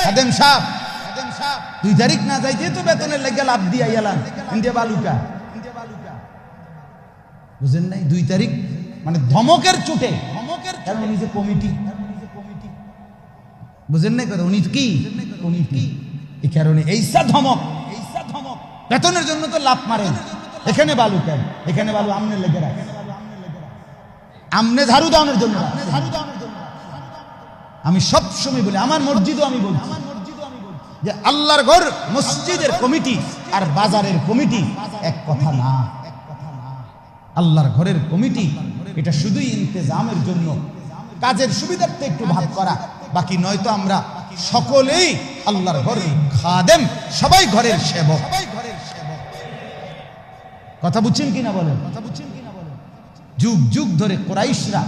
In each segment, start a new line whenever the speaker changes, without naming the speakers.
খাদেম সাহেব 2 তারিখ না যাইতে তো বেতনের লেগে লাভ দিয়া গেলাম ইন্ডিয়া বালুকা, বুঝেন নাই? 2 তারিখ মানে ধমকের চোটে, কারণ উনি যে কমিটি, বুঝেন নাই কথা? উনি কি কমিটি, এই কারণে এইসা ধমক বেতনের জন্য তো লাভ মারেন। এখানে বালু কেন? এখানে বালু আমনে লেগে রাখে, আমনে ঝাড়ু দেওয়ানোর জন্য। আমি সব সময় বলি, আমার মসজিদও আমি বলছি যে আল্লাহর ঘর মসজিদের কমিটি আর বাজারের কমিটি এক কথা না। আল্লাহর ঘরের কমিটি এটা শুধুই ইন্তেজামের জন্য, কাজের সুবিধার্থে একটু ভাগ করা, বাকি নয়তো আমরা সকলেই আল্লাহর ঘরের খাদেম, সবাই ঘরের সেবক। কথা বুঝছেন কিনা বলেন? যুগ যুগ ধরে কুরাইশরা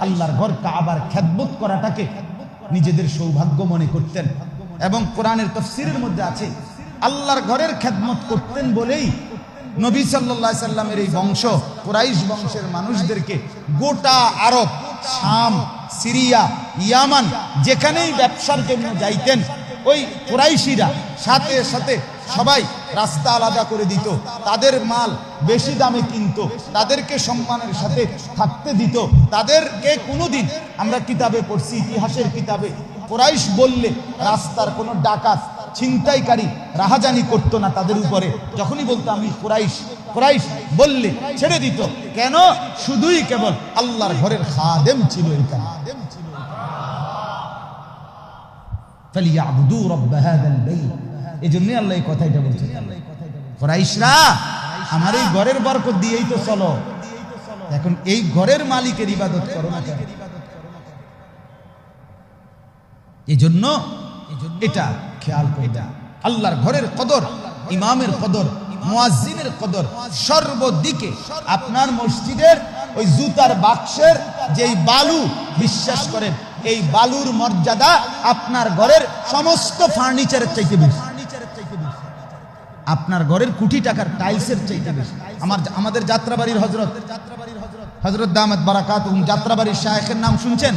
আল্লাহর ঘর কাবার খেদমত করাটাকে নিজেদের সৌভাগ্য মনে করতেন, এবং কোরআনের তাফসীরের মধ্যে আছে আল্লাহর ঘরের খেদমত করতেন বলেই নবী সাল্লাল্লাহু আলাইহি সাল্লামের এই বংশ, কুরাইশ বংশের মানুষদেরকে গোটা আরব, শাম, সিরিয়া, ইয়ামান যেখানেই ব্যবসার জন্য যাইতেন, ওই কুরাইশিরা সাথে সাথে সবাই রাস্তা আলাদা করে দিত, তাদের মাল বেশি দামে কিনত, তাদেরকে সম্মানের সাথে থাকতে দিত। তাদেরকে কোনোদিন, আমরা কিতাবে পড়ছি, ইতিহাসের কিতাবে, কুরাইশ বললে রাস্তার কোনো ডাকাত, ছিনতাইকারী রাহাজানি করতো না তাদের উপরে। যখনই বলতো আমি কুরাইশ, কুরাইশ বললে ছেড়ে দিত। কেন? শুধুই কেবল আল্লাহর ঘরের খাদেম ছিল। ফালিয়াবুদু রাব্ব হাযাল বাইত, এজন্য আল্লাহ এই কথাটা বলছেন, কুরাইশরা আমার এই ঘরের বরকত দিয়েই তো চলো, এখন এই ঘরের মালিকের ইবাদত করো না কেন? এজন্য এটা খেয়াল করবে। আল্লাহর ঘরের কদর, ইমামের কদর, মুয়াজ্জিনের কদর সর্বদিকে। আপনার মসজিদের ওই জুতার বাক্সের যেই বালু, বিশ্বাস করেন এই বালুর মর্যাদা আপনার ঘরের সমস্ত ফার্নিচারের চাইতে বেশি, আপনার ঘরের কোটি টাকার টাইলসের চাইতে বেশি। আমাদের যাত্রাবাড়ির হযরত দামাত বারাকাতুহুম যাত্রাবাড়ির শায়েখের নাম শুনছেন?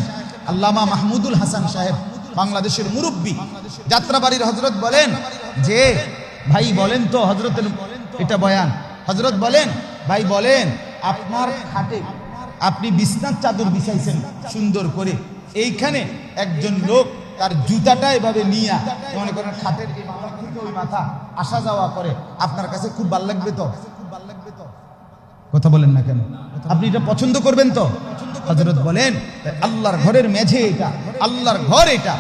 আল্লামা মাহমুদুল হাসান সাহেব, বাংলাদেশের মুরব্বী। যাত্রাবাড়ির হযরত বলেন যে ভাই বলেন তো, হযরতের এটা বয়ান, হযরত বলেন ভাই বলেন আপনার খাটে আপনি বিছনার চাদর বিছাইছেন সুন্দর করে, এইখানে একজন লোক তার জুতাটা এভাবে নিয়ে মনে করেন খাটের এই মাথা থেকে ওই মাথা আসা যাওয়া করে, আপনার কাছে খুব ভালো লাগবে তো? কথা বলেন না কেন? আপনি এটা পছন্দ করবেন তো? হযরত বলেন আল্লাহর ঘরের মেঝে এটা, আল্লাহর ঘর এটা।